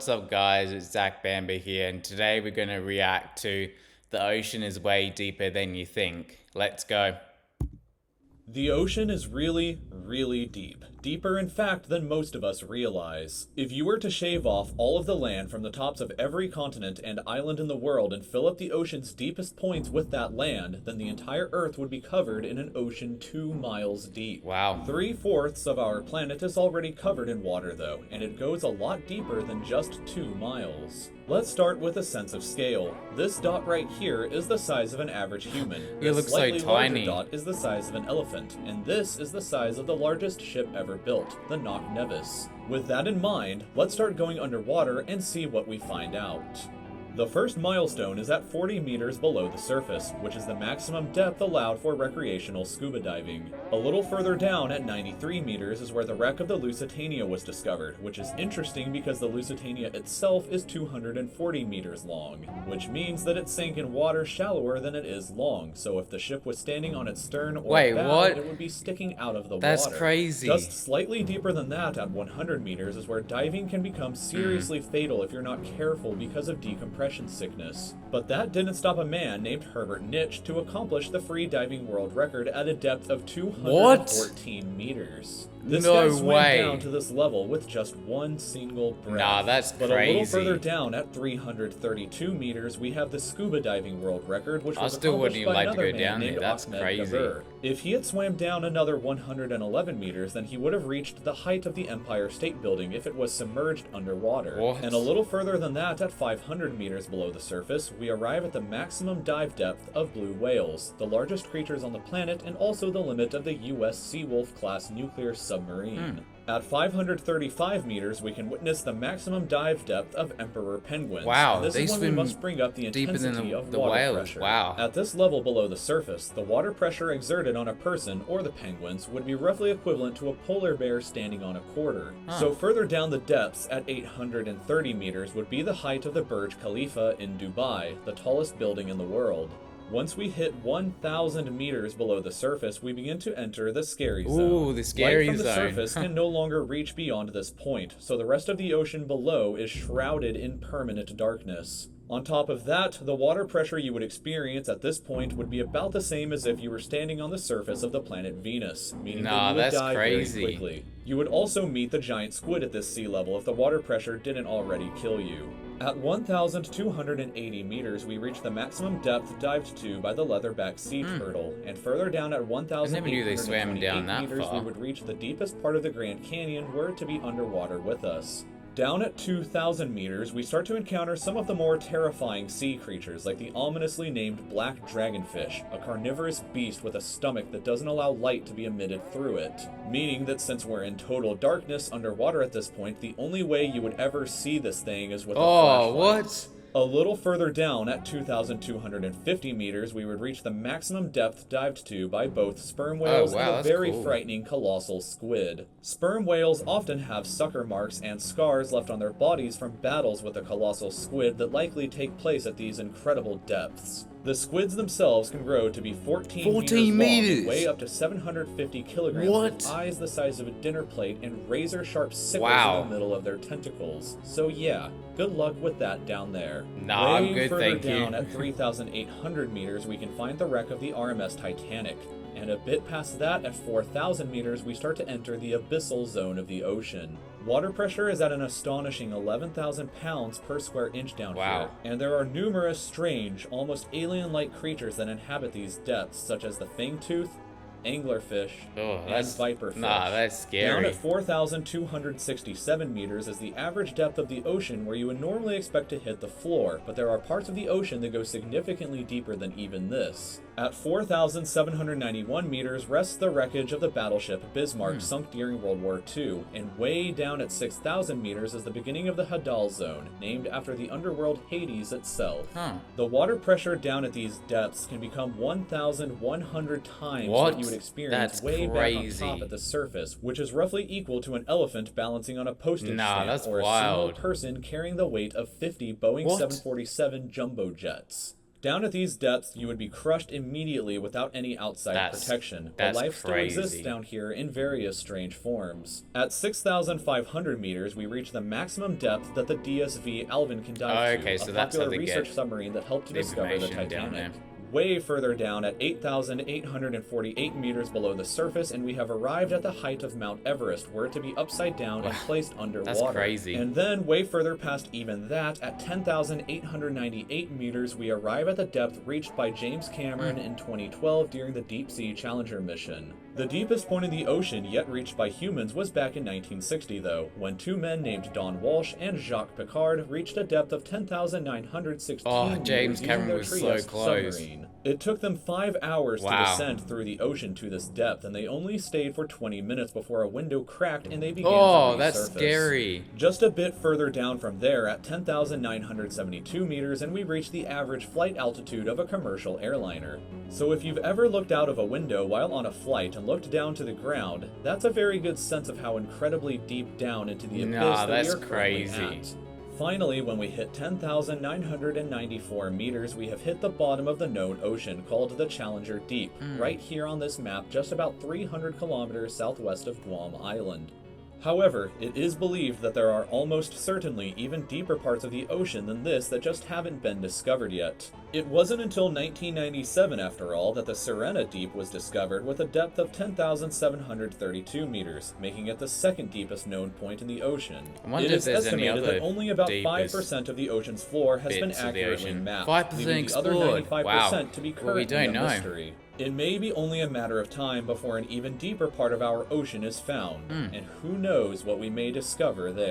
What's up, guys? It's Zach Bamber here, and today we're going to react to The Ocean is Way Deeper Than You Think. Let's go. The ocean is really, really deep. Deeper, in fact, than most of us realize. If you were to shave off all of the land from the tops of every continent and island in the world and fill up the ocean's deepest points with that land, then the entire Earth would be covered in an ocean 2 miles deep. Wow. 3/4 of our planet is already covered in water, though, and it goes a lot deeper than just 2 miles. Let's start with a sense of scale. This dot right here is the size of an average human. It looks so slightly tiny. larger dot is the size of an elephant, and this is the size of the largest ship ever built, the Knock Nevis. With that in mind, let's start going underwater and see what we find out. The first milestone is at 40 meters below the surface, which is the maximum depth allowed for recreational scuba diving. A little further down at 93 meters is where the wreck of the Lusitania was discovered, which is interesting because the Lusitania itself is 240 meters long, which means that it sank in water shallower than it is long, so if the ship was standing on its stern or Wait, bow, what? it would be sticking out of the That's water. crazy. Just slightly deeper than that at 100 meters is where diving can become seriously fatal if you're not careful because of decompression sickness. But that didn't stop a man named Herbert Nitsch to accomplish the free diving world record at a depth of 214 meters. This No guy swam way. down to this level with just one single breath. Nah, that's But a little crazy. further down at 332 meters, we have the scuba diving world record, which I was still wouldn't accomplished even by like to another go man down there. named That's Ahmed crazy. Gabir. If he had swam down another 111 meters, then he would have reached the height of the Empire State Building if it was submerged underwater. What? And a little further than that, at 500 meters below the surface, we arrive at the maximum dive depth of blue whales, the largest creatures on the planet and also the limit of the US Seawolf class nuclear submarine. At 535 meters, we can witness the maximum dive depth of emperor penguins. Wow, And this they is when we swim must bring up the deeper than intensity of the water whales. pressure. Wow. At this level below the surface, the water pressure exerted on a person or the penguins would be roughly equivalent to a polar bear standing on a quarter. So further down the depths at 830 meters would be the height of the Burj Khalifa in Dubai, the tallest building in the world. Once we hit 1,000 meters below the surface, we begin to enter the scary zone. Ooh, the scary Light from the zone. surface can no longer reach beyond this point, so the rest of the ocean below is shrouded in permanent darkness. On top of that, the water pressure you would experience at this point would be about the same as if you were standing on the surface of the planet Venus, meaning Nah, that you would that's die crazy. very quickly. You would also meet the giant squid at this sea level if the water pressure didn't already kill you. At 1,280 meters, we reach the maximum depth dived to by the leatherback sea turtle, and further down at never knew they swam 1,828 down that meters, far. we would reach the deepest part of the Grand Canyon were it to be underwater with us. Down at 2,000 meters, we start to encounter some of the more terrifying sea creatures, like the ominously named black dragonfish, a carnivorous beast with a stomach that doesn't allow light to be emitted through it. Meaning that since we're in total darkness underwater at this point, the only way you would ever see this thing is with a Oh, flashlight. what? A little further down at 2,250 meters, we would reach the maximum depth dived to by both sperm whales wow, and a that's very cool. frightening colossal squid. Sperm whales often have sucker marks and scars left on their bodies from battles with the colossal squid that likely take place at these incredible depths. The squids themselves can grow to be 14 14 meters long and meters. weigh up to 750 kilograms What? with eyes the size of a dinner plate and razor-sharp sickles Wow. in the middle of their tentacles. So yeah, good luck with that down there. Nah, I'm Way good, further thank you. down at 3,800 meters, we can find the wreck of the RMS Titanic. And a bit past that, at 4,000 meters, we start to enter the abyssal zone of the ocean. Water pressure is at an astonishing 11,000 pounds per square inch down Wow. here. And there are numerous strange, almost alien-like creatures that inhabit these depths, such as the fangtooth, anglerfish, Oh, and that's viperfish. Nah, that's Down scary. at 4,267 meters is the average depth of the ocean where you would normally expect to hit the floor, but there are parts of the ocean that go significantly deeper than even this. At 4,791 meters rests the wreckage of the battleship Bismarck sunk during World War II, and way down at 6,000 meters is the beginning of the Hadal Zone, named after the underworld Hades itself. Huh. The water pressure down at these depths can become 1,100 times What? what you would experience That's way back on crazy. top at the surface, which is roughly equal to an elephant balancing on a postage Nah, stamp that's or a wild. single person carrying the weight of 50 Boeing What? 747 jumbo jets. Down at these depths, you would be crushed immediately without any outside protection, but life still exists down here in various strange forms. At 6,500 meters, we reach the maximum depth that the DSV Alvin can dive to, so a that's popular research submarine that helped to discover the Titanic. Way further down at 8,848 meters below the surface, and we have arrived at the height of Mount Everest, where to be upside down and placed underwater. That's crazy. And then, way further past even that, at 10,898 meters, we arrive at the depth reached by James Cameron in 2012 during the Deep Sea Challenger mission. The deepest point in the ocean yet reached by humans was back in 1960, though, when two men named Don Walsh and Jacques Piccard reached a depth of 10,916 meters James using Cameron their was so Trieste close. submarine. It took them 5 hours to descend through the ocean to this depth, and they only stayed for 20 minutes before a window cracked and they began to resurface. That's scary. Just a bit further down from there, at 10,972 meters, and we reach the average flight altitude of a commercial airliner. So if you've ever looked out of a window while on a flight and looked down to the ground, that's a very good sense of how incredibly deep down into the abyss that we are currently at. Finally, when we hit 10,994 meters, we have hit the bottom of the known ocean, called the Challenger Deep, right here on this map, just about 300 kilometers southwest of Guam Island. However, it is believed that there are almost certainly even deeper parts of the ocean than this that just haven't been discovered yet. It wasn't until 1997, after all, that the Sirena Deep was discovered with a depth of 10,732 meters, making it the second deepest known point in the ocean. It is estimated that only about 5% of the ocean's floor has been accurately mapped, leaving the other 95% to be currently a mystery. It may be only a matter of time before an even deeper part of our ocean is found, and who knows what we may discover there.